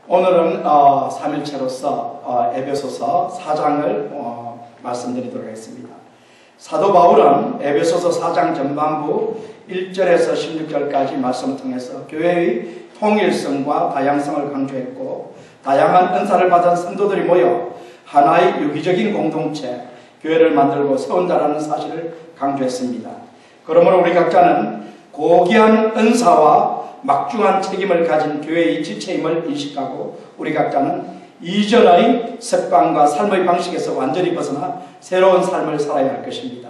오늘은 3일째로서 에베소서 4장을 말씀드리도록 하겠습니다. 사도 바울은 에베소서 4장 전반부 1절에서 16절까지 말씀을 통해서 교회의 통일성과 다양성을 강조했고, 다양한 은사를 받은 성도들이 모여 하나의 유기적인 공동체, 교회를 만들고 세운다라는 사실을 강조했습니다. 그러므로 우리 각자는 고귀한 은사와 막중한 책임을 가진 교회의 지체임을 인식하고, 우리 각자는 이전의 습관과 삶의 방식에서 완전히 벗어나 새로운 삶을 살아야 할 것입니다.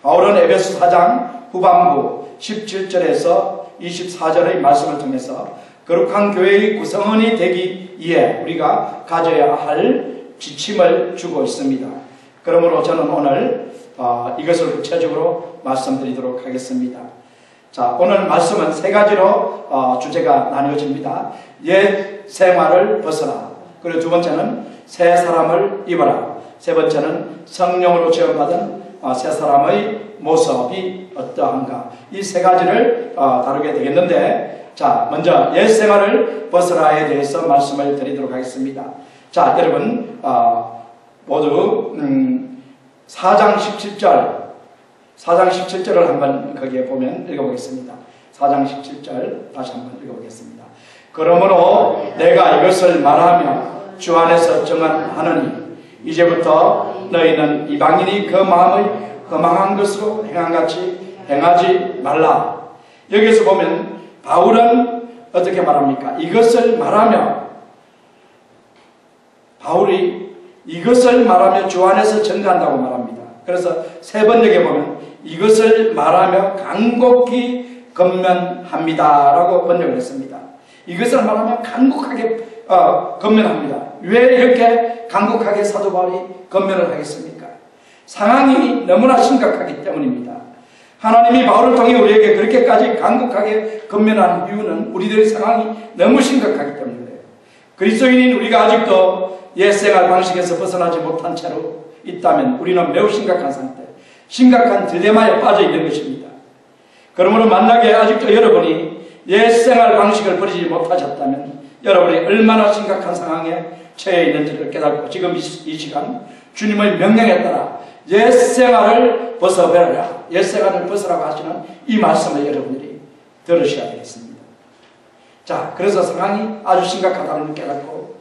바울은 에베소 4장 후반부 17절에서 24절의 말씀을 통해서 거룩한 교회의 구성원이 되기 위해 우리가 가져야 할 지침을 주고 있습니다. 그러므로 저는 오늘 이것을 구체적으로 말씀드리도록 하겠습니다. 자, 오늘 말씀은 세 가지로 주제가 나뉘어집니다. 옛 생활을 벗어라. 그리고 두 번째는 새 사람을 입어라. 세 번째는 성령으로 지원받은 새 사람의 모습이 어떠한가. 이 세 가지를 다루게 되겠는데, 자, 먼저 옛 생활을 벗어라에 대해서 말씀을 드리도록 하겠습니다. 자, 여러분 모두 4장 17절을 한번 거기에 보면 읽어보겠습니다. 4장 17절 다시 한번 읽어보겠습니다. 그러므로 내가 이것을 말하며 주 안에서 정언하느니 이제부터 너희는 이방인이 그 마음의 허망한 것으로 행한같이 행하지 말라. 여기서 보면 바울은 어떻게 말합니까? 이것을 말하며, 바울이 이것을 말하며 주 안에서 증거한다고 말합니다. 그래서 세 번 여기 보면 이것을 말하며 간곡히 건면합니다 라고 번역을 했습니다. 이것을 말하며 간곡하게 건면합니다. 왜 이렇게 간곡하게 사도 바울이 건면을 하겠습니까? 상황이 너무나 심각하기 때문입니다. 하나님이 바울을 통해 우리에게 그렇게까지 간곡하게 건면한 이유는 우리들의 상황이 너무 심각하기 때문이에요. 그리스도인인 우리가 아직도 옛생활 방식에서 벗어나지 못한 채로 있다면 우리는 매우 심각한 상태, 심각한 딜레마에 빠져 있는 것입니다. 그러므로 만약에 아직도 여러분이 옛생활 방식을 버리지 못하셨다면 여러분이 얼마나 심각한 상황에 처해 있는지를 깨닫고 지금 이 시간 주님의 명령에 따라 옛생활을 벗어버려라, 옛생활을 벗으라고 하시는 이 말씀을 여러분들이 들으셔야 되겠습니다. 자, 그래서 상황이 아주 심각하다는 걸 깨닫고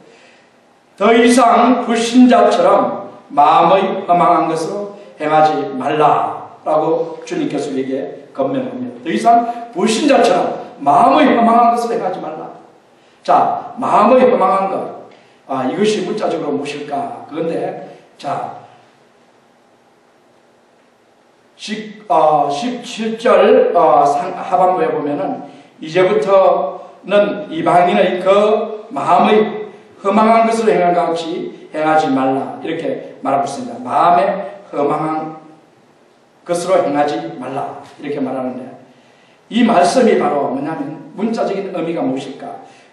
더 이상 불신자처럼 마음의 허망한 것으로 행하지 말라라고 주님께서 우리에게 건면합니다. 더 이상 불신자처럼 마음의 허망한 것으로 행하지 말라. 자, 마음의 허망한 것, 이것이 문자적으로 무엇일까? 그런데 자, 17절 하반부에 보면은 이제부터는 이방인의 그 마음의 허망한 것으로 행한 것 같이 행하지 말라 이렇게 말하고 있습니다. 마음에 허망한 것으로 행하지 말라 이렇게 말하는데, 이 말씀이 바로 뭐냐면 문자적인 의미가 무엇일까?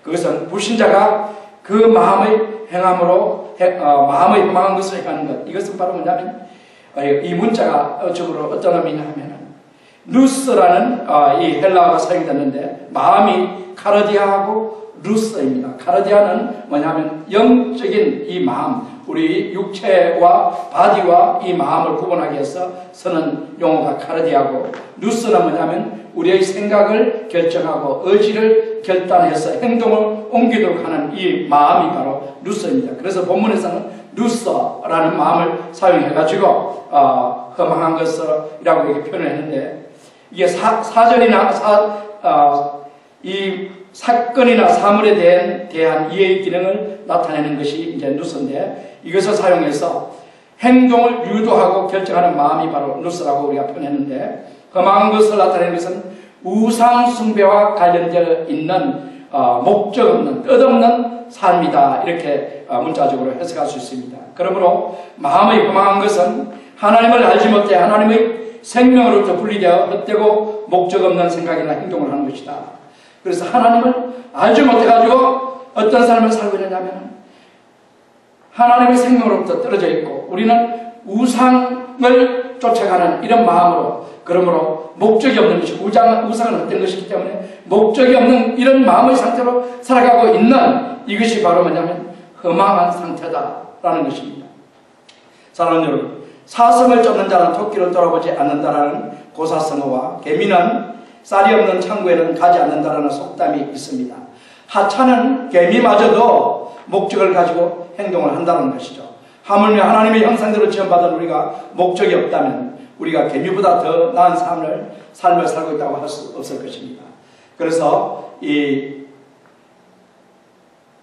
그것은 불신자가 그 마음의 행함으로 마음의 허망한 것을 행하는 것, 이것은 바로 뭐냐면 이 문자가 적으로 어떤 의미냐 하면은 루스라는 이 헬라어가 사용됐는데, 마음이 카르디아하고 루스입니다. 카르디아는 뭐냐면 영적인 이 마음, 우리 육체와 바디와 이 마음을 구분하기 위해서 쓰는 용어가 카르디아고, 루스는 뭐냐면 우리의 생각을 결정하고 의지를 결단해서 행동을 옮기도록 하는 이 마음이 바로 루스입니다. 그래서 본문에서는 루스라는 마음을 사용해가지고 허망한 것이라고 이렇게 표현을 했는데, 이게 사전이나 이 사건이나 사물에 대한 이해의 기능을 나타내는 것이 이제 누스인데, 이것을 사용해서 행동을 유도하고 결정하는 마음이 바로 누스라고 우리가 표현했는데, 허망한 것을 나타내는 것은 우상 숭배와 관련되어 있는 목적 없는 뜻없는 삶이다 이렇게 문자적으로 해석할 수 있습니다. 그러므로 마음의 허망한 것은 하나님을 알지 못해 하나님의 생명으로부터 분리되어 헛되고 목적 없는 생각이나 행동을 하는 것이다. 그래서 하나님을 알지 못해가지고 어떤 삶을 살고 있느냐면 하나님의 생명으로부터 떨어져 있고, 우리는 우상을 쫓아가는 이런 마음으로, 그러므로 목적이 없는 것이, 우상은 어떤 것이기 때문에 목적이 없는 이런 마음의 상태로 살아가고 있는 이것이 바로 뭐냐면 허망한 상태다라는 것입니다. 사랑하는 여러분, 사슴을 쫓는 자는 토끼를 돌아보지 않는다라는 고사성어와 개미는 쌀이 없는 창고에는 가지 않는다라는 속담이 있습니다. 하찮은 개미마저도 목적을 가지고 행동을 한다는 것이죠. 하물며 하나님의 형상대로 지원받은 우리가 목적이 없다면 우리가 개미보다 더 나은 삶을 살고 있다고 할 수 없을 것입니다. 그래서 이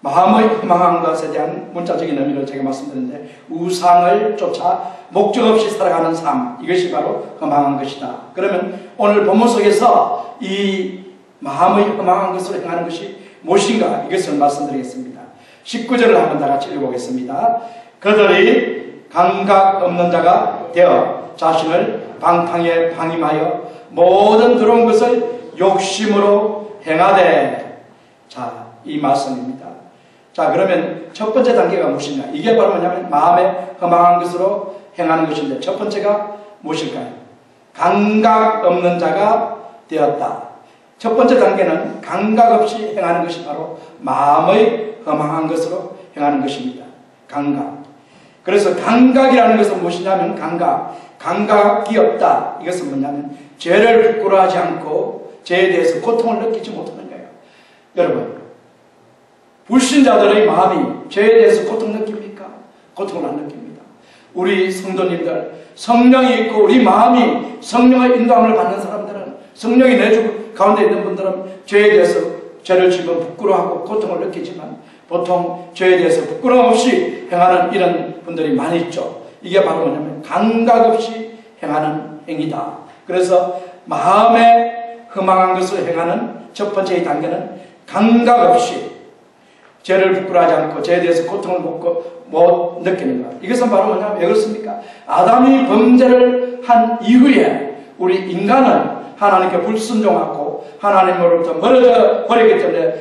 마음의 허망한 것에 대한 문자적인 의미를 제가 말씀드렸는데, 우상을 쫓아 목적 없이 살아가는 삶, 이것이 바로 허망한 것이다. 그러면 오늘 본문 속에서 이 마음의 허망한 것을 행하는 것이 무엇인가, 이것을 말씀드리겠습니다. 19절을 한번 다 같이 읽어보겠습니다. 그들이 감각 없는 자가 되어 자신을 방탕에 방임하여 모든 들어온 것을 욕심으로 행하되. 자, 이 말씀입니다. 자, 그러면 첫 번째 단계가 무엇이냐? 이게 바로 뭐냐면 마음에 허망한 것으로 행하는 것인데, 첫 번째가 무엇일까요? 감각 없는 자가 되었다. 첫 번째 단계는 감각 없이 행하는 것이 바로 마음의 허망한 것으로 행하는 것입니다. 감각. 그래서 감각이라는 것은 무엇이냐면 감각이 없다. 이것은 뭐냐면 죄를 부끄러워하지 않고 죄에 대해서 고통을 느끼지 못하는 거예요. 여러분, 불신자들의 마음이 죄에 대해서 고통 느낍니까? 고통을 안 느낍니다. 우리 성도님들, 성령이 있고 우리 마음이 성령의 인도함을 받는 사람들은, 성령이 내 주 가운데 있는 분들은 죄에 대해서, 죄를 지면 부끄러워하고 고통을 느끼지만 보통 죄에 대해서 부끄러움 없이 행하는 이런 분들이 많이 있죠. 이게 바로 뭐냐면 감각 없이 행하는 행위다. 그래서 마음에 허망한 것을 행하는 첫 번째 단계는 감각 없이, 죄를 부끄러워하지 않고 죄에 대해서 고통을 못 느끼는 것. 이것은 바로 뭐냐면, 왜 그렇습니까? 아담이 범죄를 한 이후에 우리 인간은 하나님께 불순종하고 하나님으로부터 멀어져 버리기 때문에,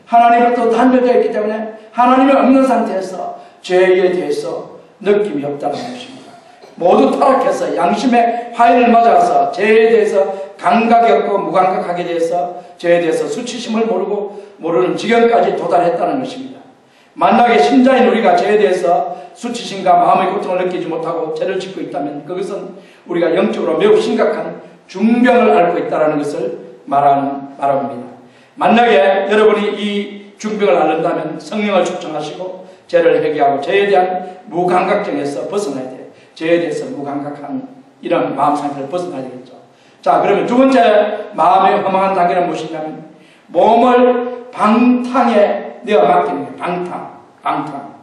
하나님으로부터 단절되어 있기 때문에 하나님이 없는 상태에서 죄에 대해서 느낌이 없다는 것입니다. 모두 타락해서 양심의 화인을 맞아서 죄에 대해서 감각이 없고 무감각하게 돼서 죄에 대해서 수치심을 모르는 지경까지 도달했다는 것입니다. 만약에 신자인 우리가 죄에 대해서 수치심과 마음의 고통을 느끼지 못하고 죄를 짓고 있다면 그것은 우리가 영적으로 매우 심각한 중병을 앓고 있다는 것을 말합니다. 만약에 여러분이 이 중병을 앓는다면 성령을 축적하시고 죄를 회개하고 죄에 대한 무감각증에서 벗어나야 돼요. 죄에 대해서 무감각한 이런 마음 상태를 벗어나야 되겠죠. 자, 그러면 두 번째 마음의 허망한 단계는 무엇이냐면 몸을 방탕에 내어 맡기는 거예요. 방탕.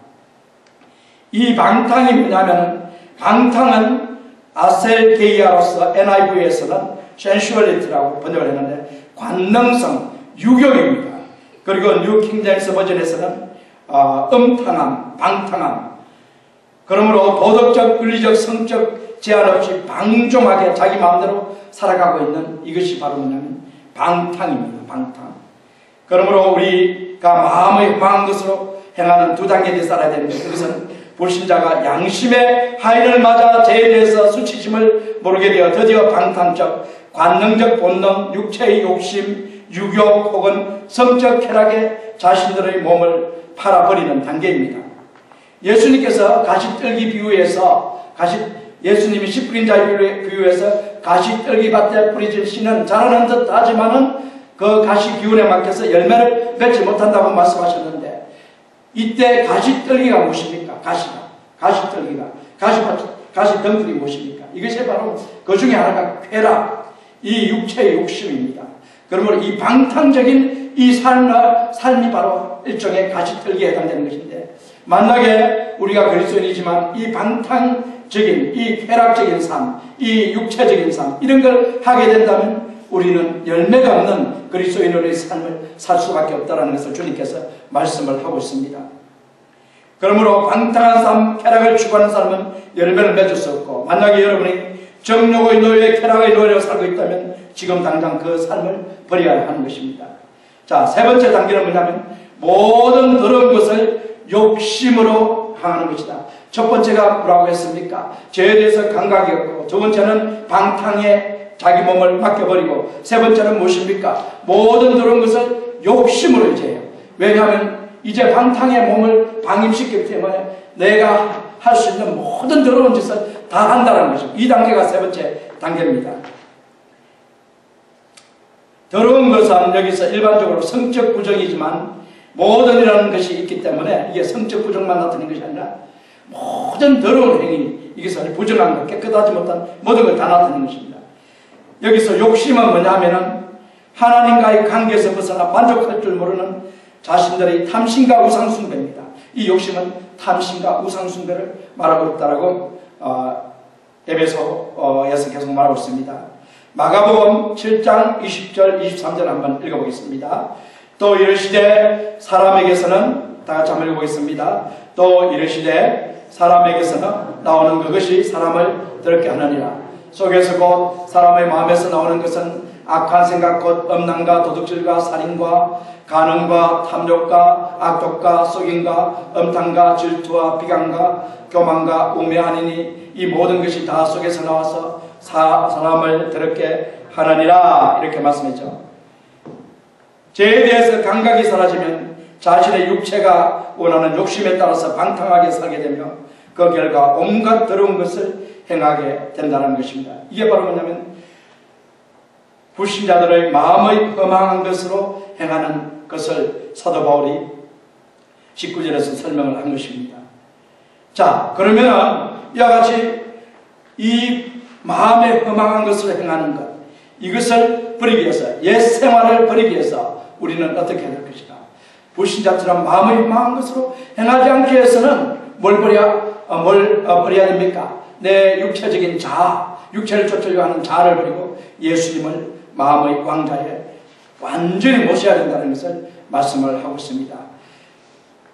이 방탕이 뭐냐면, 방탕은 아셀게이아로서 NIV에서는 sensuality라고 번역을 했는데 관능성, 유욕입니다. 그리고 뉴 킹제임스 버전에서는 음탕함, 방탕함. 그러므로 도덕적, 윤리적, 성적 제한 없이 방종하게 자기 마음대로 살아가고 있는 이것이 바로 뭐냐면 방탕입니다. 방탕. 그러므로 우리가 마음의 허망한 것으로 행하는 두 단계에 대해 살아야 됩니다. 그것은 불신자가 양심의 하인을 맞아 죄에 대해서 수치심을 모르게 되어 드디어 방탕적, 관능적 본능, 육체의 욕심, 유욕 혹은 성적 쾌락에 자신들의 몸을 팔아버리는 단계입니다. 예수님께서 가시떨기 비유에서 예수님이 씨 뿌린 자의 비유에서 가시떨기 밭에 뿌려진 씨는 자라는 듯 하지만은 그 가시 기운에 맡겨서 열매를 맺지 못한다고 말씀하셨는데, 이때 가시떨기가 무엇입니까? 가시떨기가 가시덩굴이 무엇입니까? 이것이 바로 그 중에 하나가 쾌락, 이 육체의 욕심입니다. 그러므로 이 방탕적인 이 삶이 바로 일종의 가시떨기에 해당되는 것인데, 만약에 우리가 그리스도인이지만 이 방탕적인, 이 쾌락적인 삶, 이 육체적인 삶, 이런 걸 하게 된다면 우리는 열매가 없는 그리스도인의 삶을 살 수밖에 없다는 것을 주님께서 말씀을 하고 있습니다. 그러므로 방탕한 삶, 쾌락을 추구하는 삶은 열매를 맺을 수 없고, 만약에 여러분이 정욕의 노예, 쾌락의 노예로 살고 있다면 지금 당장 그 삶을 버려야 하는 것입니다. 자, 세 번째 단계는 뭐냐면 모든 더러운 것을 욕심으로 향하는 것이다. 첫 번째가 뭐라고 했습니까? 죄에 대해서 감각이 없고, 두 번째는 방탕에 자기 몸을 맡겨버리고, 세 번째는 무엇입니까? 모든 더러운 것을 욕심으로 이제해요. 왜냐하면 이제 방탕의 몸을 방임시켰기 때문에 내가 할 수 있는 모든 더러운 짓을 다 한다는 것이죠. 이 단계가 세 번째 단계입니다. 더러운 것은 여기서 일반적으로 성적 부정이지만 모든이라는 것이 있기 때문에 이게 성적 부정만 나타내는 것이 아니라 모든 더러운 행위, 이것은 부정한 것, 깨끗하지 못한 모든 걸 다 나타내는 것입니다. 여기서 욕심은 뭐냐 하면은 하나님과의 관계에서 벗어나 만족할 줄 모르는 자신들의 탐심과 우상숭배입니다. 이 욕심은 탐심과 우상숭배를 말하고 있다라고 에베소에서 계속 말하고 있습니다. 마가복음 7장 20절 23절 한번 읽어보겠습니다. 또 이르시되 사람에게서는, 다 같이 한번 읽어보겠습니다. 또 이르시되 사람에게서는 나오는 그것이 사람을 더럽게 하느니라. 속에서 곧 사람의 마음에서 나오는 것은 악한 생각 곧 음란과 도둑질과 살인과 간음과 탐욕과 악독과 속임과 음탕과 질투와 비강과 교만과 우매하니니 이 모든 것이 다 속에서 나와서 사람을 더럽게 하느니라. 이렇게 말씀했죠. 죄에 대해서 감각이 사라지면 자신의 육체가 원하는 욕심에 따라서 방탕하게 살게 되며 그 결과 온갖 더러운 것을 행하게 된다는 것입니다. 이게 바로 뭐냐면 불신자들의 마음의 험한 것으로 행하는 것을 사도 바울이 19절에서 설명을 한 것입니다. 자, 그러면은 이와 같이 이 마음의 험한 것으로 행하는 것, 이것을 버리기 위해서, 옛 생활을 버리기 위해서 우리는 어떻게 해야 될 것인가? 불신자처럼 마음의 험한 것으로 행하지 않기 위해서는 뭘 버려야 됩니까? 내 육체적인 자아, 육체를 쫓으려고 하는 자아를 버리고 예수님을 마음의 왕자에 완전히 모셔야 된다는 것을 말씀을 하고 있습니다.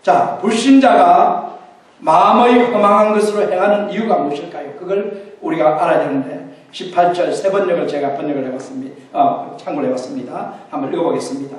자, 불신자가 마음의 험한 것으로 행하는 이유가 무엇일까요? 그걸 우리가 알아야 되는데 18절 세 번역을 제가 번역을 해봤습니다. 참고를 해봤습니다. 한번 읽어보겠습니다.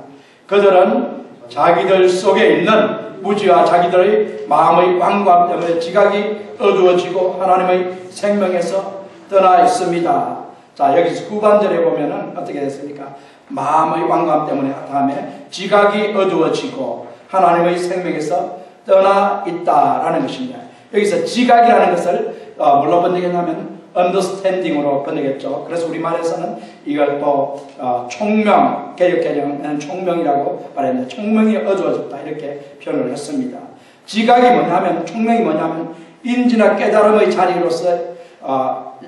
그들은 자기들 속에 있는 무지와 자기들의 마음의 완고함 때문에 지각이 어두워지고 하나님의 생명에서 떠나 있습니다. 자, 여기서 후반절에 보면은 어떻게 됐습니까? 마음의 완고함 때문에 다음에 지각이 어두워지고 하나님의 생명에서 떠나 있다라는 것입니다. 여기서 지각이라는 것을 뭘로 번역했냐면 understanding으로 번역했죠. 그래서 우리말에서는 이걸 또 총명, 개역개정은 총명이라고 말했는데 총명이 어두워졌다 이렇게 표현을 했습니다. 지각이 뭐냐면, 총명이 뭐냐면 인지나 깨달음의 자리로서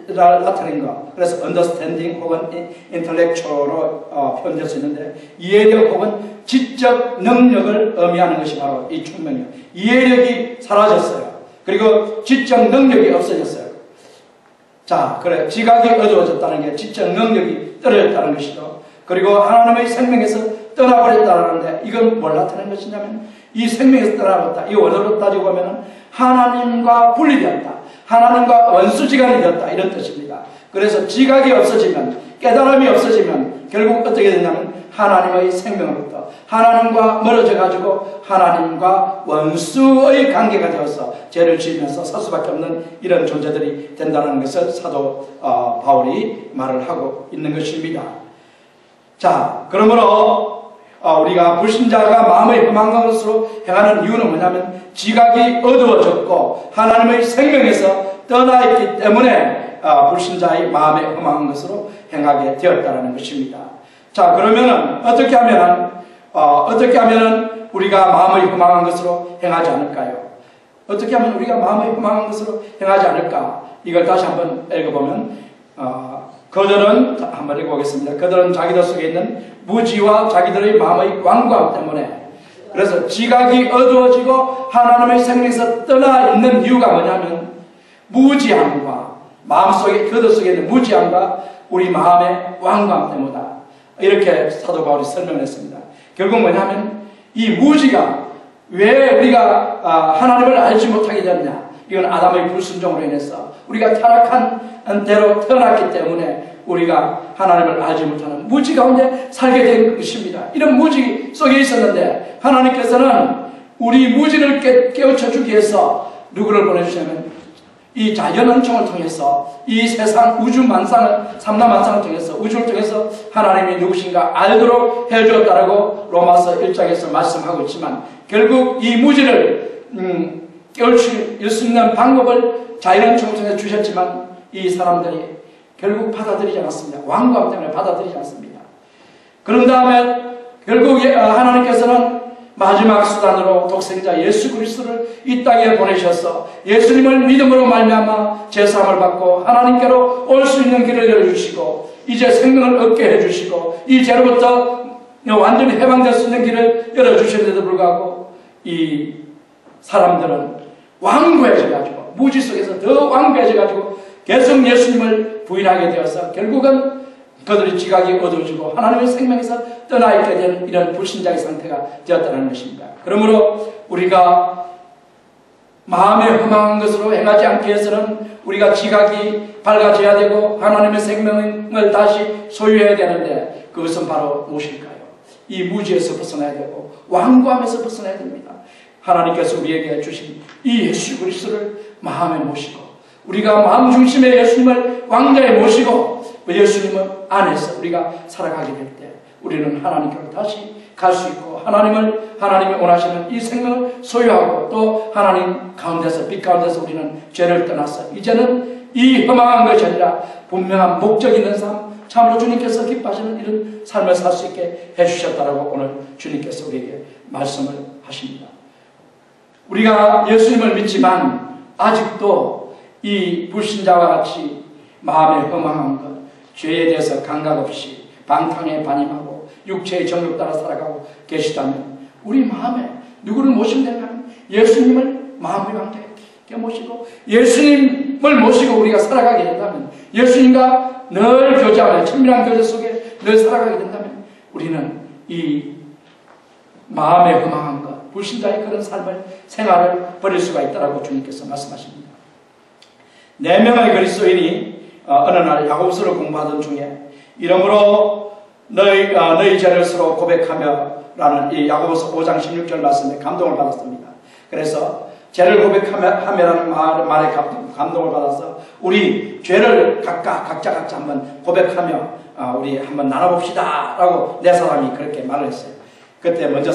나타낸 것. 그래서 understanding 혹은 intellectual로 표현될 수 있는데 이해력 혹은 지적 능력을 의미하는 것이 바로 이 총명이에요. 이해력이 사라졌어요. 그리고 지적 능력이 없어졌어요. 자, 그래. 지각이 어두워졌다는 게 지적 능력이 떨어졌다는 것이죠. 그리고 하나님의 생명에서 떠나버렸다는데 이건 뭘 나타내는 것이냐면 이 생명에서 떠나버렸다. 이 원어로 따지고 보면은 하나님과 분리되었다. 하나님과 원수지간이 되었다. 이런 뜻입니다. 그래서 지각이 없어지면, 깨달음이 없어지면 결국 어떻게 되냐면 하나님의 생명으로부터 하나님과 멀어져가지고 하나님과 원수의 관계가 되어서 죄를 지으면서 살 수밖에 없는 이런 존재들이 된다는 것을 사도 바울이 말을 하고 있는 것입니다. 자, 그러므로 우리가 불신자가 마음의 험한 것으로 행하는 이유는 뭐냐면 지각이 어두워졌고 하나님의 생명에서 떠나 있기 때문에 불신자의 마음의 험한 것으로 행하게 되었다는 것입니다. 자, 그러면은 어떻게 하면은 우리가 마음의 험한 것으로 행하지 않을까요? 어떻게 하면 우리가 마음의 험한 것으로 행하지 않을까? 이걸 다시 한번 읽어보면 그들은, 한번 읽어보겠습니다. 그들은 자기들 속에 있는 무지와 자기들의 마음의 완고함 때문에, 그래서 지각이 어두워지고 하나님의 생명에서 떠나 있는 이유가 뭐냐면 무지함과 마음속에, 그들 속에 있는 무지함과 우리 마음의 완고함 때문이다. 이렇게 사도 바울이 설명을 했습니다. 결국 뭐냐면 이 무지가 왜 우리가 하나님을 알지 못하게 되었냐? 이건 아담의 불순종으로 인해서 우리가 타락한 대로 태어났기 때문에 우리가 하나님을 알지 못하는 무지 가운데 살게 된 것입니다. 이런 무지 속에 있었는데 하나님께서는 우리 무지를 깨우쳐 주기 위해서 누구를 보내주시냐면 이 자연은총을 통해서 이 세상 우주 만상을 삼라만상을 통해서 우주를 통해서 하나님이 누구신가 알도록 해주었다라고 로마서 1장에서 말씀하고 있지만 결국 이 무지를 깨울 수 있는 방법을 자연은총을 통해서 주셨지만 이 사람들이 결국 받아들이지 않았습니다. 완고함 때문에 받아들이지 않습니다. 그런 다음에 결국 하나님께서는 마지막 수단으로 독생자 예수 그리스도를 이 땅에 보내셔서 예수님을 믿음으로 말미암아 제사함을 받고 하나님께로 올 수 있는 길을 열어주시고 이제 생명을 얻게 해주시고 이 죄로부터 완전히 해방될 수 있는 길을 열어주셨는데도 불구하고 이 사람들은 완고해져가지고 무지 속에서 더 완고해져가지고 계속 예수님을 부인하게 되어서 결국은 그들의 지각이 어두워지고 하나님의 생명에서 떠나 있게 된 이런 불신자의 상태가 되었다는 것입니다. 그러므로 우리가 마음에 허망한 것으로 행하지 않기 위해서는 우리가 지각이 밝아져야 되고 하나님의 생명을 다시 소유해야 되는데 그것은 바로 무엇일까요? 이 무지에서 벗어나야 되고 완고함에서 벗어나야 됩니다. 하나님께서 우리에게 주신 이 예수 그리스도를 마음에 모시고 우리가 마음 중심의 예수님을 왕자에 모시고 예수님은 안에서 우리가 살아가게 될 때 우리는 하나님께로 다시 갈 수 있고 하나님이 원하시는 이 생명을 소유하고 또 하나님 가운데서 빛 가운데서 우리는 죄를 떠나서 이제는 이 허망한 것이 아니라 분명한 목적 있는 삶 참으로 주님께서 기뻐하시는 이런 삶을 살 수 있게 해주셨다라고 오늘 주님께서 우리에게 말씀을 하십니다. 우리가 예수님을 믿지만 아직도 이 불신자와 같이 마음에 허망한 것 죄에 대해서 감각 없이 방탕에 반임하고 육체의 정욕 따라 살아가고 계시다면 우리 마음에 누구를 모시면 되냐면 예수님을 마음의 관계에 모시고 예수님을 모시고 우리가 살아가게 된다면 예수님과 늘 교제하며 친밀한 교제 속에 늘 살아가게 된다면 우리는 이 마음에 허망한 것 불신자의 그런 삶을 생활을 버릴 수가 있다고 주님께서 말씀하십니다. 4명의 그리스도인이 어느 날 야고보서를 공부하던 중에 이러므로 너희 죄를 서로 고백하며 라는 이 야고보서 5장 16절 말씀에 감동을 받았습니다. 그래서 죄를 고백하며라는 말에 감동을 받아서 우리 죄를 각자 한번 고백하며 우리 한번 나눠봅시다 라고 네 사람이 그렇게 말을 했어요. 그때 먼저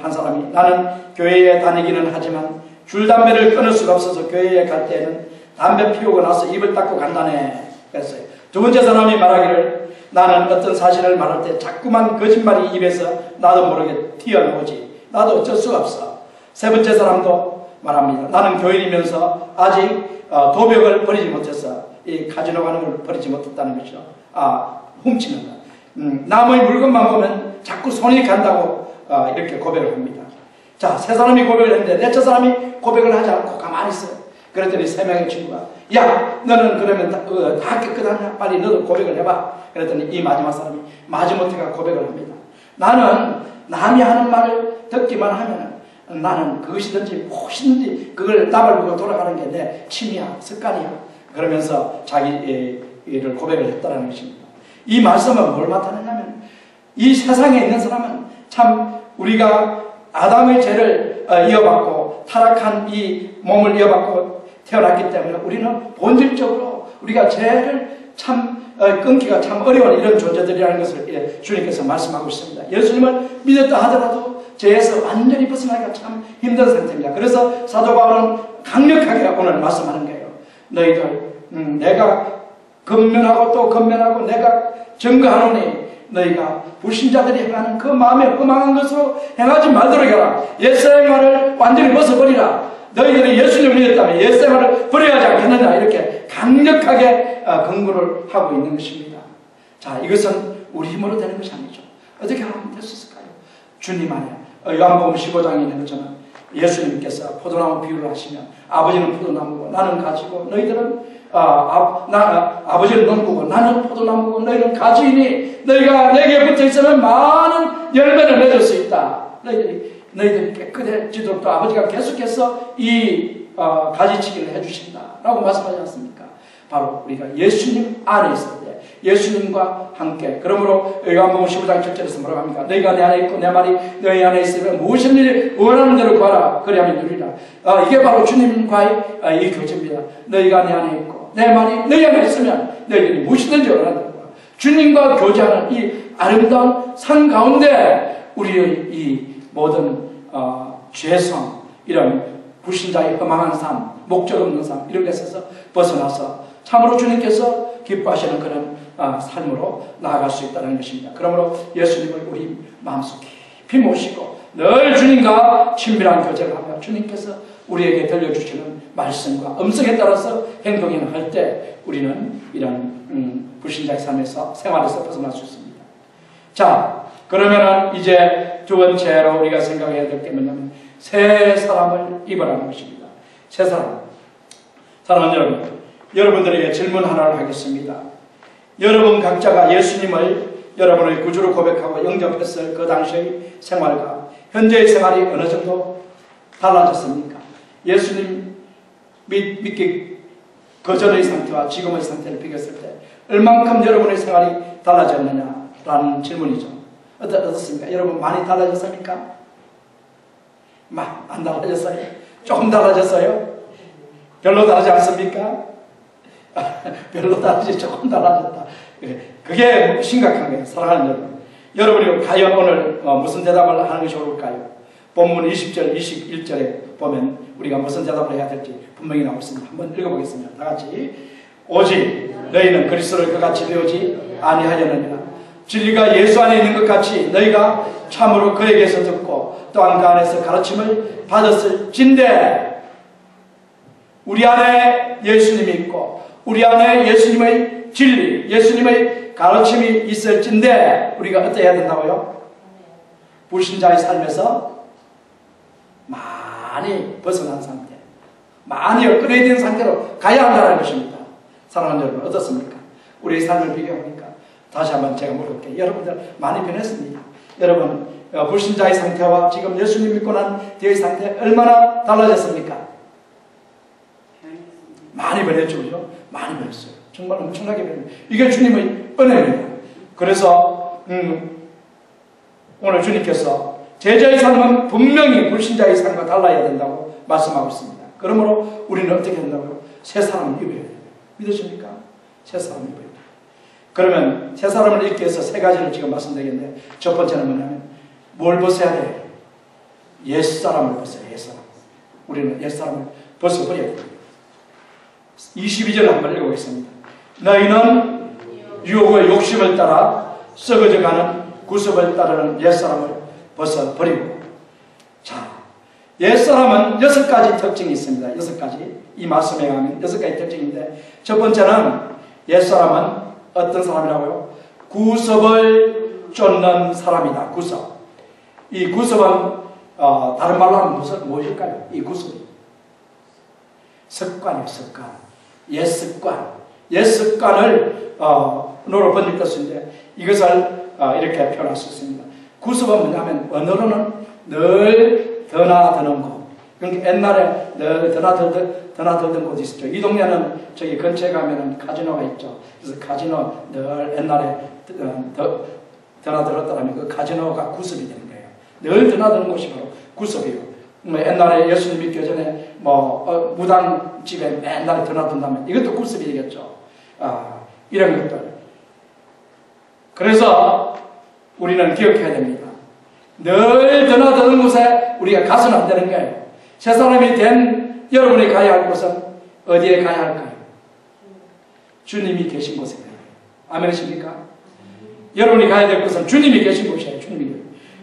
한 사람이 나는 교회에 다니기는 하지만 줄담배를 끊을 수가 없어서 교회에 갈 때는 담배 피우고 나서 입을 닦고 간다네 그랬어요. 두 번째 사람이 말하기를 나는 어떤 사실을 말할 때 자꾸만 거짓말이 입에서 나도 모르게 튀어나오지 나도 어쩔 수가 없어. 세 번째 사람도 말합니다. 나는 교인이면서 아직 도벽을 버리지 못해서 이 카지노 가는 걸 버리지 못했다는 것이죠. 훔치는 것. 남의 물건만 보면 자꾸 손이 간다고 이렇게 고백을 합니다. 자, 세 사람이 고백을 했는데 넷째 사람이 고백을 하지 않고 가만히 있어요. 그랬더니 3명의 친구가 야 너는 그러면 다 깨끗하냐? 빨리 너도 고백을 해봐. 그랬더니 이 마지막 사람이 마지못해가 고백을 합니다. 나는 남이 하는 말을 듣기만 하면 나는 그것이든지 무엇이든지 그걸 답을 보고 돌아가는 게 내 취미야 습관이야 그러면서 자기를 고백을 했다는 것입니다. 이 말씀은 뭘 나타내냐면 이 세상에 있는 사람은 참 우리가 아담의 죄를 이어받고 타락한 이 몸을 이어받고 태어났기 때문에 우리는 본질적으로 우리가 죄를 참 끊기가 참 어려운 이런 존재들이라는 것을 주님께서 말씀하고 있습니다. 예수님을 믿었다 하더라도 죄에서 완전히 벗어나기가 참 힘든 상태입니다. 그래서 사도 바울은 강력하게 오늘 말씀하는 거예요. 너희들 내가 건면하고 또 건면하고 내가 증거하노니 너희가 불신자들이 행하는 그 마음에 허망한 것으로 행하지 말도록 해라. 옛생활을 완전히 벗어버리라. 너희들이 예수님을 믿었다면 옛생활을 버려야 하지 않겠느냐 이렇게 강력하게 권고를 하고 있는 것입니다. 자, 이것은 우리 힘으로 되는 것이 아니죠. 어떻게 하면 될 수 있을까요? 주님 안에 요한복음 15장에 있는 것처럼 예수님께서 포도나무 비유를 하시면 아버지는 포도나무고 나는 가지고 너희들은 아버지는 농부고 나는 포도나무고 너희는 가지이니 너희가 내게 붙어 있으면 많은 열매를 맺을 수 있다. 너희들이 깨끗해지도록 또 아버지가 계속해서 이 가지치기를 해주신다 라고 말씀하지 않습니까? 바로 우리가 예수님 안에 있을 때 예수님과 함께. 그러므로 요한복음 15장 7절에서 뭐라고 합니까? 너희가 내 안에 있고 내 말이 너희 안에 있으면 무엇인 일이 원하는 대로 구하라. 그리하면 누리라. 이게 바로 주님과의 이 교제입니다. 너희가 내 안에 있고 내 말이 너희 안에 있으면 너희들이 무엇이든지 원하는 대로 구하라. 주님과 교제하는 이 아름다운 산 가운데 우리의 이 모든 죄성, 이런 불신자의 허망한 삶, 목적 없는 삶, 이런 것에서 벗어나서 참으로 주님께서 기뻐하시는 그런 삶으로 나아갈 수 있다는 것입니다. 그러므로 예수님을 우리 마음속 깊이 모시고 늘 주님과 친밀한 교제를 하며 주님께서 우리에게 들려주시는 말씀과 음성에 따라서 행동할 때 우리는 이런 불신자의 삶에서 생활에서 벗어날 수 있습니다. 자, 그러면은 이제 두 번째로 우리가 생각해야 될 게 뭐냐면 새 사람을 입으라는 것입니다. 새 사람. 사랑하는 여러분, 여러분들에게 질문 하나를 하겠습니다. 여러분 각자가 예수님을 여러분의 구주로 고백하고 영접했을 그 당시의 생활과 현재의 생활이 어느 정도 달라졌습니까? 예수님 믿기 그 전의 상태와 지금의 상태를 비교했을 때 얼만큼 여러분의 생활이 달라졌느냐라는 질문이죠. 어떻습니까? 여러분 많이 달라졌습니까? 안 달라졌어요? 조금 달라졌어요? 별로 다르지 않습니까? 별로 다르지 조금 달라졌다. 그게 심각한 거예요. 사랑하는 여러분. 여러분이 과연 오늘 무슨 대답을 하는 것이 옳을까요? 본문 20절, 21절에 보면 우리가 무슨 대답을 해야 될지 분명히 나오고 있습니다. 한번 읽어보겠습니다. 다 같이. 오직 너희는 그리스도를 그같이 배우지 아니하였느니라. 진리가 예수 안에 있는 것 같이 너희가 참으로 그에게서 듣고 또한 그 안에서 가르침을 받았을진대. 우리 안에 예수님이 있고 우리 안에 예수님의 진리, 예수님의 가르침이 있을진데 우리가 어떻게 해야 된다고요? 불신자의 삶에서 많이 벗어난 상태, 많이 업그레이드된 상태로 가야 한다는 것입니다. 사랑하는 여러분, 어떻습니까? 우리의 삶을 비교하니까 다시 한번 제가 물어볼게요. 여러분들 많이 변했습니다. 여러분 불신자의 상태와 지금 예수님 믿고 난 뒤의 상태 얼마나 달라졌습니까? 많이 변했죠. 그죠? 많이 변했어요. 정말 엄청나게 변했어요. 이게 주님의 은혜입니다. 그래서 오늘 주님께서 제자의 삶은 분명히 불신자의 삶과 달라야 된다고 말씀하고 있습니다. 그러므로 우리는 어떻게 된다고요? 새 사람을 입어야 돼요. 믿으십니까? 새 사람을 입어야 돼요. 그러면 새 사람을 입기 위해서 세 가지를 지금 말씀드리겠는데 첫 번째는 뭐냐면 뭘 벗어야 돼요? 옛사람을 벗어요. 옛사람. 우리는 옛사람을 벗어버려야 돼요. 22절 한번 읽어보겠습니다. 너희는 유혹의 욕심을 따라 썩어져가는 구습을 따르는 옛사람을 벗어버리고. 자, 옛사람은 6가지 특징이 있습니다. 6가지. 이 말씀에 가면 6가지 특징인데 첫 번째는 옛사람은 어떤 사람이라고요? 구습을 쫓는 사람이다. 구습. 이 구습은 다른 말로 하면 무엇일까요? 이 구습이 습관이에요. 습관. 옛습관. 옛습관을 언어로 번역할 수 있는데 이것을 이렇게 표현할 수 있습니다. 구습은 뭐냐면 언어로는 늘 드나드는 곳. 그러니까 옛날에 늘 드나들던 곳이 있었죠. 이 동네는 저기 근처에 가면은 카지노가 있죠. 그래서 카지노 늘 옛날에 드나들었다면 그 카지노가 구습이 되는 거예요. 늘 드나드는 곳이 바로 구습이에요. 옛날에 예수님 믿기 전에 무당집에 맨날 드나든다면 이것도 구습이 되겠죠. 이런 것들. 그래서 우리는 기억해야 됩니다. 늘 드나드는 곳에 우리가 가서는 안 되는 거예요. 새 사람이 된 여러분이 가야 할 곳은 어디에 가야 할까요? 주님이 계신 곳에 가야 해요. 아멘이십니까? 여러분이 가야 될 곳은 주님이 계신 곳이에요. 주님이.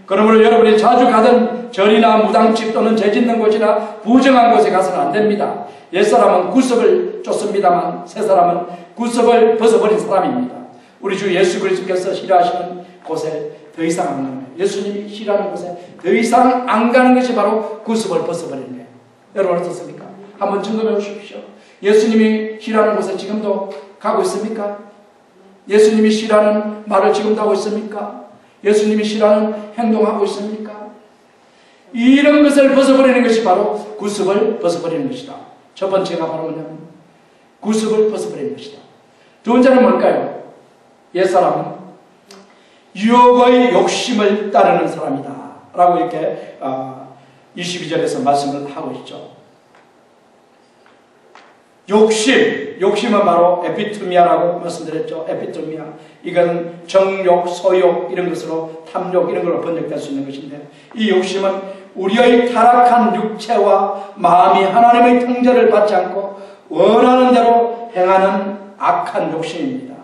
그러므로 여러분이 자주 가던 절이나 무당집 또는 죄 짓는 곳이나 부정한 곳에 가서는 안 됩니다. 옛사람은 구습을 쫓습니다만 새사람은 구습을 벗어버린 사람입니다. 우리 주 예수 그리스도께서 싫어하시는 곳에 더 이상 안 가는 거예요. 예수님이 싫어하는 곳에 더 이상 안 가는 것이 바로 구습을 벗어버리는 거예요. 여러분 어떻습니까? 한번 점검해 보십시오. 예수님이 싫어하는 곳에 지금도 가고 있습니까? 예수님이 싫어하는 말을 지금도 하고 있습니까? 예수님이 싫어하는 행동하고 있습니까? 이런 것을 벗어버리는 것이 바로 구습을 벗어버리는 것이다. 첫 번째가 바로 뭐냐면 구습을 벗어버리는 것이다. 두 번째는 뭘까요? 옛사람은 유혹의 욕심을 따르는 사람이다 라고 이렇게 22절에서 말씀을 하고 있죠. 욕심은 바로 에피투미아라고 말씀드렸죠. 에피투미아, 이건 정욕, 소욕 이런 것으로 탐욕 이런 걸로 번역될 수 있는 것인데, 이 욕심은 우리의 타락한 육체와 마음이 하나님의 통제를 받지 않고 원하는 대로 행하는 악한 욕심입니다.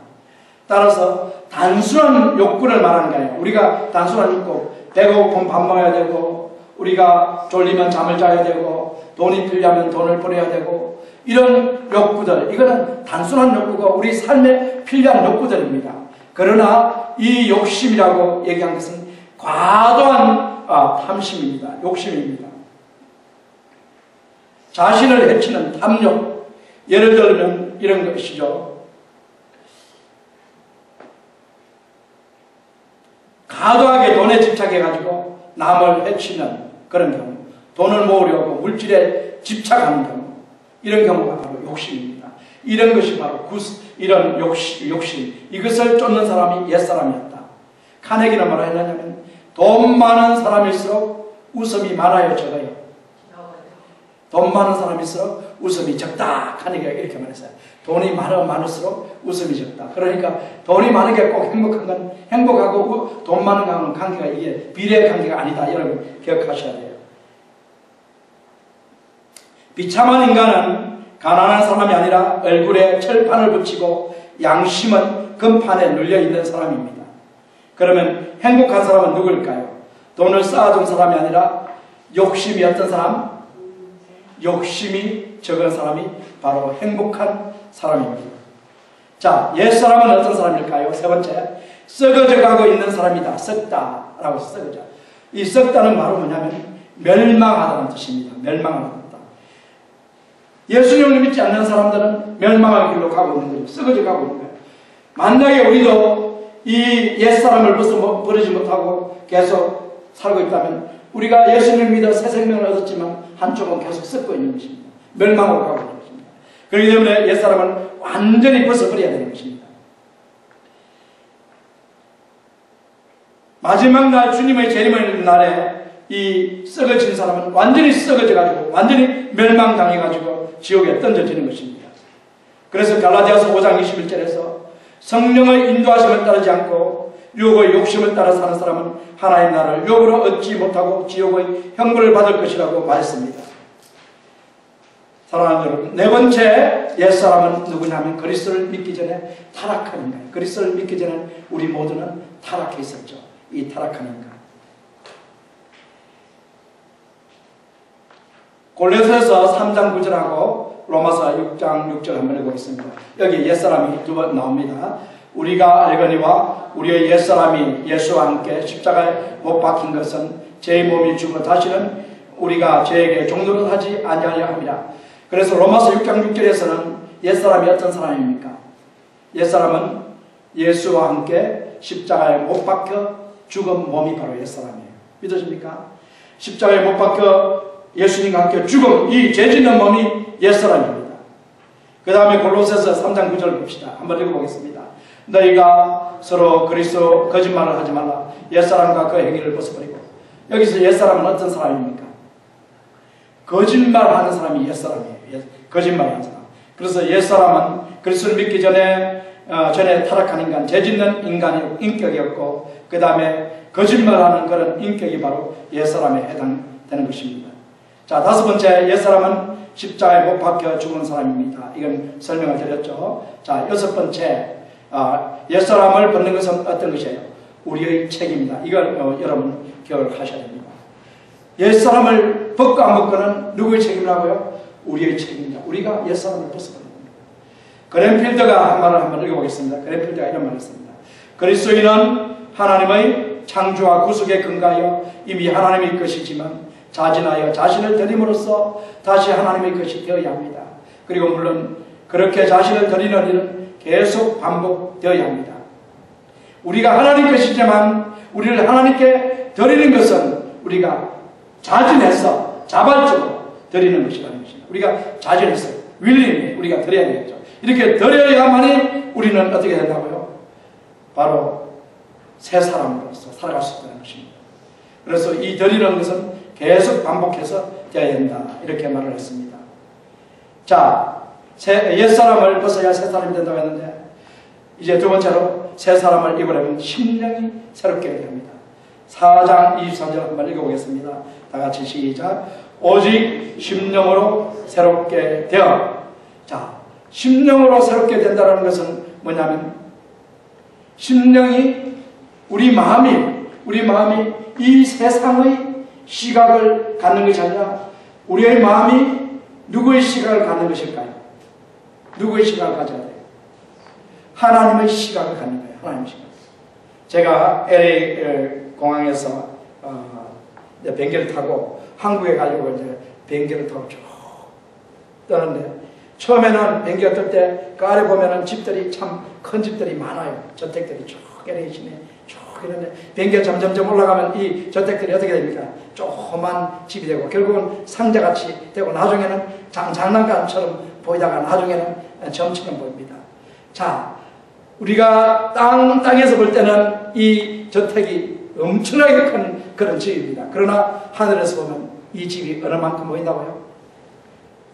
따라서 단순한 욕구를 말하는 게 아니에요. 우리가 단순한 욕구, 배고프면 밥 먹어야 되고, 우리가 졸리면 잠을 자야 되고, 돈이 필요하면 돈을 벌어야 되고, 이런 욕구들, 이거는 단순한 욕구가 우리 삶에 필요한 욕구들입니다. 그러나 이 욕심이라고 얘기한 것은 과도한 탐심입니다. 욕심입니다. 자신을 해치는 탐욕, 예를 들면 이런 것이죠. 과도하게 돈에 집착해가지고 남을 해치는 그런 경우, 돈을 모으려고 물질에 집착하는 경우, 이런 경우가 바로 욕심입니다. 이런 것이 바로 이런 욕심, 이것을 쫓는 사람이 옛사람이었다. 카네기는 뭐라 했냐면, 돈 많은 사람일수록 웃음이 많아요, 적어요? 돈 많은 사람일수록 웃음이 적다. 카네기가 이렇게 말했어요. 돈이 많을수록 웃음이 적다. 그러니까 돈이 많은 게 꼭 행복한 건, 행복하고 돈 많은 거하고는 관계가, 이게 비례의 관계가 아니다. 여러분 기억하셔야 돼요. 비참한 인간은 가난한 사람이 아니라 얼굴에 철판을 붙이고 양심은 금판에 눌려있는 사람입니다. 그러면 행복한 사람은 누구일까요? 돈을 쌓아둔 사람이 아니라 욕심이 어떤 사람? 욕심이 적은 사람이 바로 행복한 사람입니다. 자, 옛사람은 어떤 사람일까요? 세 번째, 썩어져가고 있는 사람이다. 썩다라고 썩어져. 이 썩다는 바로 뭐냐면 멸망하다는 뜻입니다. 멸망하다. 예수님을 믿지 않는 사람들은 멸망할 길로 가고 있는 거죠. 썩어져 가고 있는 거예요. 만약에 우리도 이 옛사람을 버리지 못하고 계속 살고 있다면, 우리가 예수님을 믿어 새 생명을 얻었지만 한쪽은 계속 썩고 있는 것입니다. 멸망으로 가고 있는 것입니다. 그렇기 때문에 옛사람을 완전히 벗어버려야 되는 것입니다. 마지막 날, 주님의 재림의 날에 이 썩어진 사람은 완전히 썩어져가지고 완전히 멸망당해가지고 지옥에 던져지는 것입니다. 그래서 갈라디아서 5장 21절에서 성령의 인도하심을 따르지 않고 유혹의 욕심을 따라 사는 사람은 하나님 나라를 유혹으로 얻지 못하고 지옥의 형벌을 받을 것이라고 말했습니다. 사랑하는 여러분, 네 번째 옛사람은 누구냐면 그리스도를 믿기 전에 타락한 인간. 그리스도를 믿기 전에 우리 모두는 타락해 있었죠. 이 타락한 인간. 골로새서 3장 9절하고 로마서 6장 6절 한번 읽어보겠습니다. 여기 옛사람이 두 번 나옵니다. 우리가 알거니와 우리의 옛사람이 예수와 함께 십자가에 못 박힌 것은 제 몸이 죽어 다시는 우리가 죄에게 종노릇 하지 아니하려 함이라. 그래서 로마서 6장 6절에서는 옛사람이 어떤 사람입니까? 옛사람은 예수와 함께 십자가에 못 박혀 죽은 몸이 바로 옛사람이에요. 믿으십니까? 십자가에 못 박혀 예수님과 함께 죽음, 이 죄짓는 몸이 옛사람입니다. 그 다음에 골로새서 3장 9절 봅시다. 한번 읽어보겠습니다. 너희가 서로 그리스도 거짓말을 하지 말라. 옛사람과 그 행위를 벗어버리고. 여기서 옛사람은 어떤 사람입니까? 거짓말하는 사람이 옛사람이에요. 거짓말하는 사람. 그래서 옛사람은 그리스도를 믿기 전에 타락한 인간, 죄짓는 인간의 인격이었고, 그 다음에 거짓말하는 그런 인격이 바로 옛사람에 해당되는 것입니다. 자, 다섯 번째, 옛사람은 십자가에 못 박혀 죽은 사람입니다. 이건 설명을 드렸죠. 자, 여섯 번째, 옛사람을 벗는 것은 어떤 것이에요? 우리의 책임입니다. 이걸 여러분 기억하셔야 됩니다. 옛사람을 벗고 안 벗고는 누구의 책임이라고요? 우리의 책임입니다. 우리가 옛사람을 벗어버립니다. 그랜필더가 한 말을 한번 읽어보겠습니다. 그랜필더가 이런 말을 했습니다. 그리스도인은 하나님의 창조와 구속에 근거하여 이미 하나님의 것이지만 자진하여 자신을 드림으로써 다시 하나님의 것이 되어야 합니다. 그리고 물론 그렇게 자신을 드리는 일은 계속 반복되어야 합니다. 우리가 하나님 것이지만 우리를 하나님께 드리는 것은 우리가 자진해서 자발적으로 드리는 것이라는 것입니다. 우리가 자진해서 윌링히 우리가 드려야 되겠죠. 이렇게 드려야만이 우리는 어떻게 된다고요? 바로 새 사람으로서 살아갈 수 있다는 것입니다. 그래서 이 덜이라는 것은 계속 반복해서 되어야 된다 이렇게 말을 했습니다. 자, 옛사람을 벗어야 새 사람이 된다고 했는데 이제 두 번째로 새 사람을 입으려면 심령이 새롭게 되어야 합니다. 4장 23절 한번 읽어보겠습니다. 다 같이 시작. 오직 심령으로 새롭게 되어. 자, 심령으로 새롭게 된다는 것은 뭐냐면 심령이 우리 마음이 이 세상의 시각을 갖는 것이 아니라 우리의 마음이 누구의 시각을 갖는 것일까요? 누구의 시각을 가져야 돼요? 하나님의 시각을 갖는 거예요. 하나님의 시각. 제가 LA 공항에서 비행기를 타고 한국에 가려고 이제 비행기를 타고 쭉 떠는데 처음에는 비행기가 뜰 때 그 아래 보면은 집들이 참 큰 집들이 많아요. 저택들이 쭉 계시네. 쭉 이런데 비행기가 점점점 올라가면 이 저택들이 어떻게 됩니까? 조그만 집이 되고 결국은 상자같이 되고 나중에는 장난감처럼 보이다가 나중에는 점처럼 보입니다. 자, 우리가 땅에서 볼 때는 이 저택이 엄청나게 큰 그런 집입니다. 그러나 하늘에서 보면 이 집이 어느 만큼 보인다고요?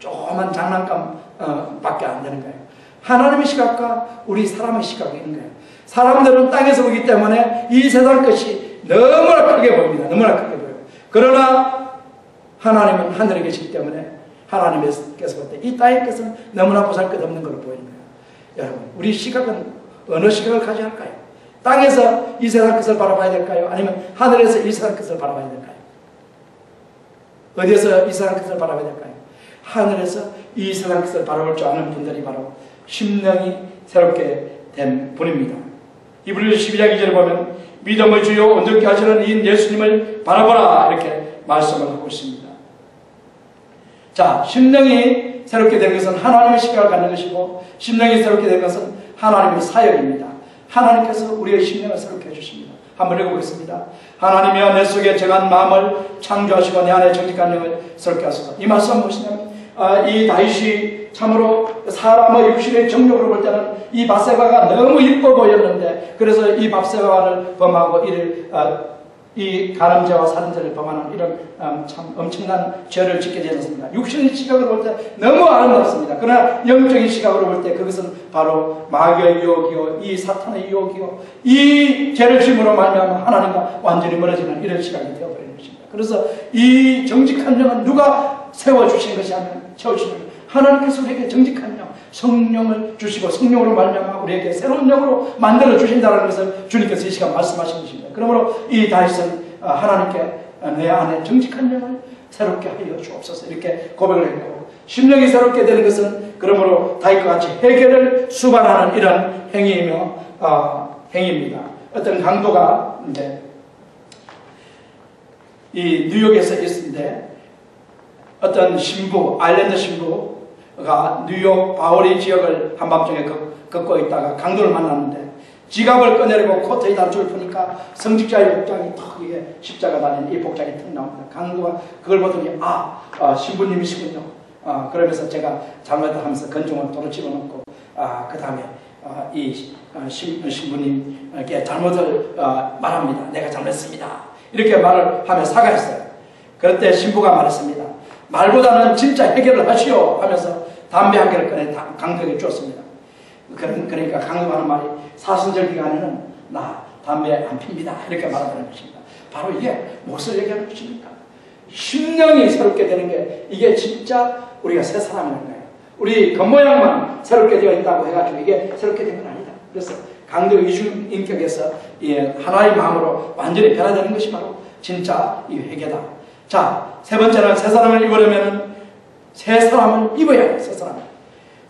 조그만 장난감 밖에 안 되는 거예요. 하나님의 시각과 우리 사람의 시각이 있는 거예요. 사람들은 땅에서 보기 때문에 이 세상 것이 너무나 크게 보입니다. 너무나 크게 보여요. 그러나 하나님은 하늘에 계시기 때문에 하나님께서 볼 때 이 땅의 것은 너무나 보잘것없는 걸로 보이는 거예요. 여러분, 우리 시각은 어느 시각을 가져야 할까요? 땅에서 이 세상 것을 바라봐야 될까요? 아니면 하늘에서 이 세상 것을 바라봐야 될까요? 어디에서 이 세상 것을 바라봐야 될까요? 하늘에서 이 세상 것을 바라볼 줄 아는 분들이 바로 심령이 새롭게 된 분입니다. 이브리서 12장 2절을 보면 믿음의 주요 온전케 하시는 이 예수님을 바라보라 이렇게 말씀을 하고 있습니다. 자, 심령이 새롭게 된 것은 하나님의 시각을 갖는 것이고 심령이 새롭게 된 것은 하나님의 사역입니다. 하나님께서 우리의 심령을 새롭게 해주십니다. 한번 읽어보겠습니다. 하나님이여 내 속에 정한 마음을 창조하시고 내 안에 정직한 영을 새롭게 하소서. 이 말씀은 무엇이냐면 이 다윗이 참으로 사람의 육신의 정욕으로 볼 때는 이 밧세바가 너무 이뻐 보였는데 그래서 이 밧세바를 범하고 이 간음죄와 살인죄를 범하는 이런 참 엄청난 죄를 짓게 되었습니다. 육신의 시각으로 볼 때 너무 아름답습니다. 그러나 영적인 시각으로 볼 때 그것은 바로 마귀의 유혹이요 이 사탄의 유혹이요 이 죄를 짐으로 말미암아 하나님과 완전히 멀어지는 이런 시각이 되어버리는 것입니다. 그래서 이 정직한 영은 누가 세워주신 것이 아니라 채워주시는 하나님께서 우리에게 정직한 영, 성령을 주시고 성령으로 말미암아 우리에게 새로운 영으로 만들어 주신다는 것을 주님께서 이 시간 말씀하신 것입니다. 그러므로 이 다윗은 하나님께 내 안에 정직한 영을 새롭게 하여 주옵소서 이렇게 고백을 했고 심령이 새롭게 되는 것은 그러므로 다윗과 같이 회개를 수반하는 이런 행위입니다. 어떤 강도가 이 뉴욕에서 있는데 어떤 신부, 아일랜드 신부가 뉴욕 바오리 지역을 한밤중에 걷고 있다가 강도를 만났는데 지갑을 꺼내려고 코트에 단추를 푸니까 성직자의 복장이 턱 이게 십자가 달린 이 복장이 턱 나옵니다. 강도가 그걸 보더니 신부님이시군요. 그러면서 제가 잘못했다 하면서 건중을 도로 집어넣고 그 다음에 이 신부님께 잘못을 말합니다. 내가 잘못했습니다. 이렇게 말을 하며 사과했어요. 그럴 때 신부가 말했습니다. 말보다는 진짜 해결을 하시오 하면서 담배 한 개를 꺼내 강도에게 주었습니다. 그러니까 강도가 하는 말이 사순절 기간에는 나 담배 안 핍니다. 이렇게 말하는 것입니다. 바로 이게 무엇을 얘기하는 것입니까? 심령이 새롭게 되는 게 이게 진짜 우리가 새 사람이라는 거예요. 우리 겉모양만 새롭게 되어 있다고 해가지고 이게 새롭게 된 건 아니다. 그래서 강도 이중 인격에서 하나의 마음으로 완전히 변화되는 것이 바로 진짜 이 회개다. 자, 세 번째는 새 사람을 입으려면 새 사람을 입어야 해요. 새 사람.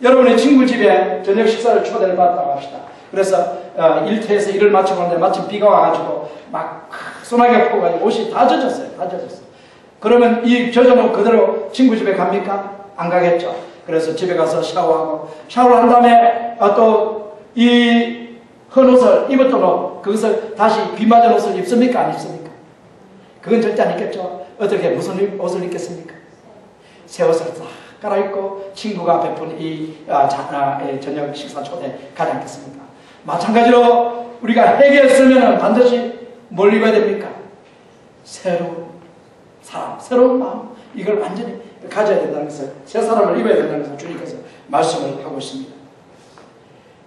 여러분의 친구 집에 저녁 식사를 초대를 받았다고 합시다. 그래서 일터에서 일을 마치고 오는데 마침 비가 와가지고 막 소나기가 퍼가지고 옷이 다 젖었어요. 다 젖었어요. 그러면 이 젖어놓은 그대로 친구 집에 갑니까? 안 가겠죠. 그래서 집에 가서 샤워하고 샤워를 한 다음에 또 이 헌옷을 입었던 옷 그것을 다시 비 맞은 옷을 입습니까? 안 입습니까? 그건 절대 안 입겠죠. 어떻게 무슨 옷을 입겠습니까? 새 옷을 딱 갈아입고 친구가 베푼 이 저녁 식사 초대 가지 않겠습니까? 마찬가지로 우리가 회개했으면 반드시 뭘 입어야 됩니까? 새로운 사람, 새로운 마음, 이걸 완전히 가져야 된다는 것을, 새 사람을 입어야 된다는 것을 주님께서 말씀을 하고 있습니다.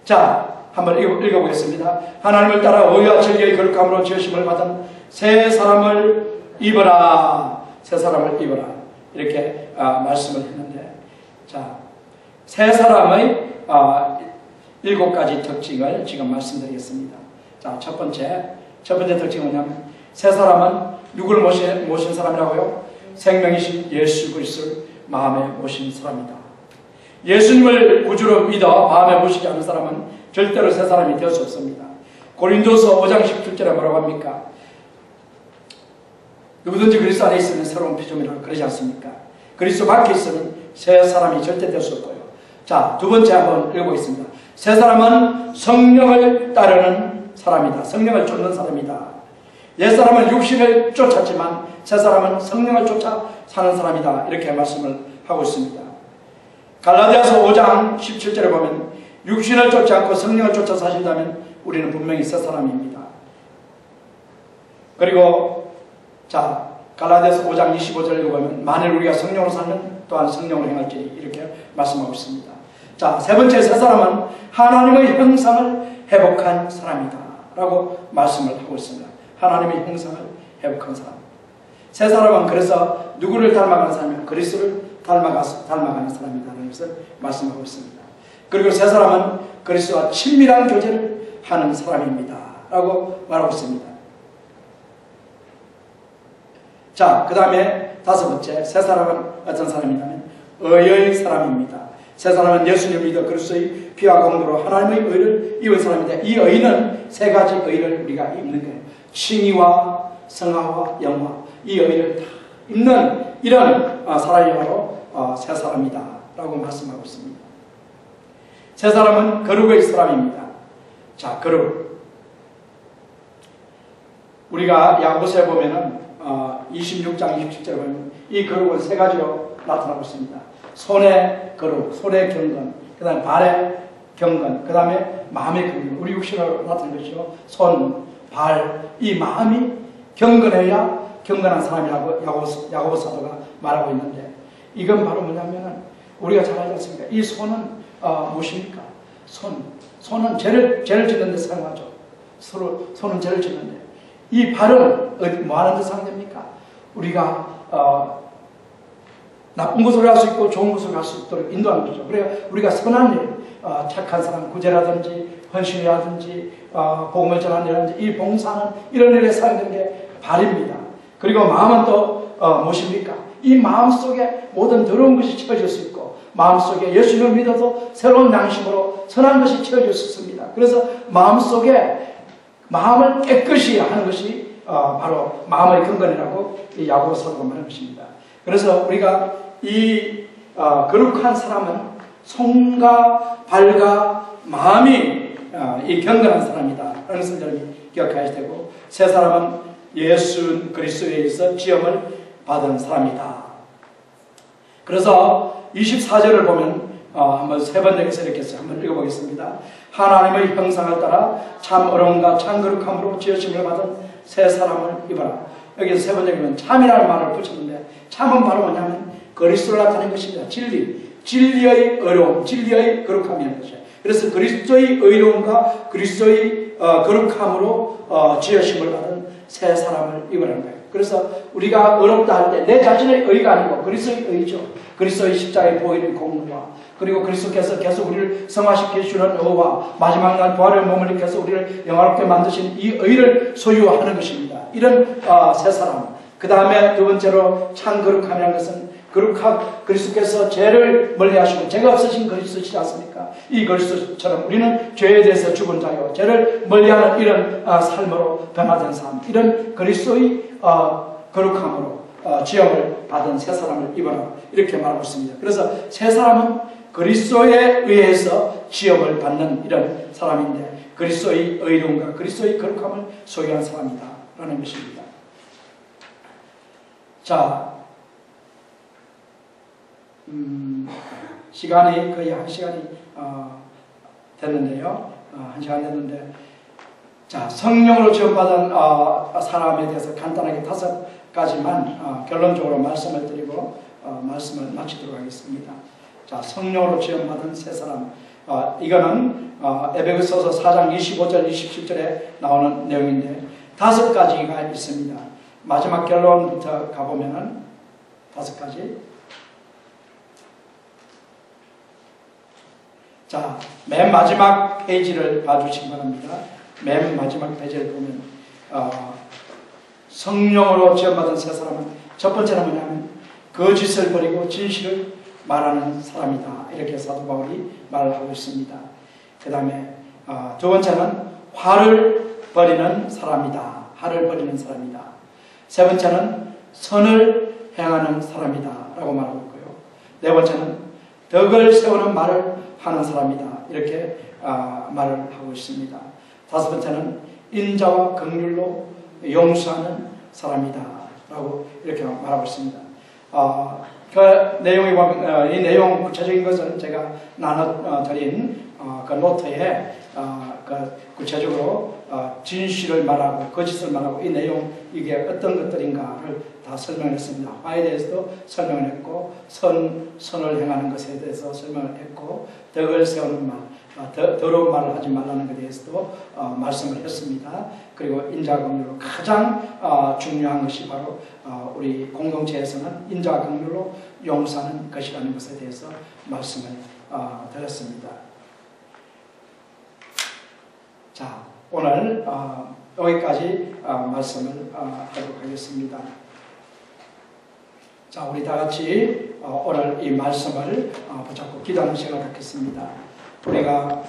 자, 한번 읽어보겠습니다. 하나님을 따라 의와 진리의 거룩함으로 지으심을 받은 새 사람을 입어라. 새 사람을 입어라. 이렇게 말씀을 했는데, 자, 새 사람의 7가지 특징을 지금 말씀드리겠습니다. 자, 첫 번째 특징은 뭐냐면, 새 사람은 누구를 모신 사람이라고요? 생명이신 예수 그리스도를 마음에 모신 사람이다. 예수님을 구주로 믿어 마음에 모시지 않은 사람은 절대로 새 사람이 될 수 없습니다. 고린도서 5장 17절에 뭐라고 합니까? 누구든지 그리스도 안에 있으면 새로운 피조물이라고 그러지 않습니까? 그리스도 밖에 있으면 새 사람이 절대 될 수 없고요. 자, 두 번째 한번 읽어보겠습니다. 새 사람은 성령을 따르는 사람이다. 성령을 쫓는 사람이다. 옛 사람은 육신을 쫓았지만 새 사람은 성령을 쫓아 사는 사람이다. 이렇게 말씀을 하고 있습니다. 갈라디아서 5장 17절에 보면 육신을 쫓지 않고 성령을 쫓아 사신다면 우리는 분명히 새 사람입니다. 그리고 자, 갈라디아서 5장 25절에 보면 만일 우리가 성령으로 살면 또한 성령으로 행할지니 이렇게 말씀하고 있습니다. 자, 세 번째 새 사람은 하나님의 형상을 회복한 사람이다 라고 말씀을 하고 있습니다. 하나님의 형상을 회복한 사람. 새 사람은 그래서 누구를 닮아가는 사람이냐? 그리스도를 닮아가는 사람이다라는 것을 말씀하고 있습니다. 그리고 새 사람은 그리스도와 친밀한 교제를 하는 사람입니다 라고 말하고 있습니다. 자, 그 다음에 다섯 번째, 새 사람은 어떤 사람이냐면 의의 사람입니다. 새 사람은 예수님을 믿어 그리스도의 피와 공로로 하나님의 의를 입은 사람인데, 이 의는 세 가지 의를 우리가 입는 거예요. 칭의와 성화와 영화, 이 의를 다 입는 이런 사람이 바로 새 사람이다 라고 말씀하고 있습니다. 새 사람은 거룩의 사람입니다. 자, 거룩. 우리가 야고보서에 보면은 26장 27절에 보면 이 거룩은 세 가지로 나타나고 있습니다. 손의 거룩, 손의 경건, 그 다음에 발의 경건, 그 다음에 마음의 경건. 우리 육신으로 나타난 것이요. 손, 발, 이 마음이 경건해야 경건한 사람이라고 야고보 사도가 말하고 있는데, 이건 바로 뭐냐면은 우리가 잘 알지 않습니까? 이 손은 무엇입니까? 손은 죄를 짓는 데 사용하죠. 손은 죄를 짓는데, 이 발은 뭐 하는 데 사용됩니까? 우리가 나쁜 것을 할 수 있고 좋은 것을 할 수 있도록 인도하는 거죠. 그래야 우리가 선한 일, 착한 사람 구제라든지 헌신이라든지 복음을 전하는 일이라든지 이 봉사는 이런 일에 사용되는 게 발입니다. 그리고 마음은 또 무엇입니까? 이 마음 속에 모든 더러운 것이 채워질 수 있고, 마음 속에 예수님을 믿어도 새로운 양심으로 선한 것이 채워질 수 있습니다. 그래서 마음 속에 마음을 깨끗이 하는 것이 바로 마음의 근간이라고 이 야고보 사도가 말하는 것입니다. 그래서 우리가 이 거룩한 사람은 손과 발과 마음이 이 경건한 사람이다 라는 것을 여러분이 기억하셔야 되고, 새 사람은 예수 그리스도에 의해서 지음을 받은 사람이다. 그래서 24절을 보면 한번 세 번역해서 이렇게 해서 한번 읽어보겠습니다. 하나님의 형상을 따라 참 어려움과 참 거룩함으로 지으심을 받은 새 사람을 입어라. 여기서 세 번역이면 참이라는 말을 붙였는데, 참은 바로 뭐냐면 그리스도를 나타낸 것입니다. 진리의 어려움, 진리의 거룩함이라는 것이에요. 그래서 그리스도의 의로움과 그리스도의 거룩함으로 지으심을 받은 새 사람을 입으라는 거예요. 그래서 우리가 어렵다 할 때 내 자신의 의가 아니고 그리스도의 의죠. 그리스도의 십자가에 보이는 공로와, 그리고 그리스도께서 계속 우리를 성화시켜 주는 의와, 마지막 날 부활의 몸을 입혀서 우리를 영화롭게 만드신 이 의를 소유하는 것입니다. 이런 새 사람. 그 다음에 두 번째로 참 거룩함이라는 것은 그리스도께서 죄를 멀리하시고 죄가 없으신 그리스도시지 않습니까? 이 그리스도처럼 우리는 죄에 대해서 죽은 자요, 죄를 멀리하는 이런 삶으로 변화된 삶, 이런 그리스도의 거룩함으로 지음을 받은 새 사람을 입어라, 이렇게 말하고 있습니다. 그래서 새 사람은 그리스도에 의해서 지음을 받는 이런 사람인데, 그리스도의 의로움과 그리스도의 거룩함을 소유한 사람이다 라는 것입니다. 자, 시간이 거의 한 시간이 됐는데요. 한 시간 됐는데, 자, 성령으로 지원받은 사람에 대해서 간단하게 5가지만 결론적으로 말씀을 드리고 말씀을 마치도록 하겠습니다. 자, 성령으로 지원받은 세 사람. 이거는 에베소서 4장 25절, 27절에 나오는 내용인데 5가지가 있습니다. 마지막 결론부터 가보면은 5가지. 자, 맨 마지막 페이지를 봐주시기 바랍니다. 맨 마지막 페이지를 보면 성령으로 지원받은 세 사람은 첫 번째는 뭐냐면 거짓을 버리고 진실을 말하는 사람이다. 이렇게 사도 바울이 말을 하고 있습니다. 그 다음에 두 번째는 화를 버리는 사람이다. 화를 버리는 사람이다. 세 번째는 선을 행하는 사람이다. 라고 말하고 있고요. 네 번째는 덕을 세우는 말을 하는 사람이다. 이렇게 말을 하고 있습니다. 다섯 번째는 인자와 긍휼로 용서하는 사람이다. 라고 이렇게 말하고 있습니다. 그 내용이 보면, 이 내용 구체적인 것은 제가 나눠드린 그 노트에 구체적으로 진실을 말하고 거짓을 말하고 이 내용 이게 어떤 것들인가를 다 설명했습니다. 화에 대해서도 설명을 했고 선을 행하는 것에 대해서 설명을 했고 덕을 세우는 말, 더러운 말을 하지 말라는 것에 대해서도 말씀을 했습니다. 그리고 인자긍휼로 가장 중요한 것이 바로 우리 공동체에서는 인자긍휼로 용서하는 것이라는 것에 대해서 말씀을 드렸습니다. 자, 오늘 여기까지 말씀을 하도록 하겠습니다. 자, 우리 다 같이 오늘 이 말씀을 붙잡고 기도하는 시간을 갖겠습니다. 우리가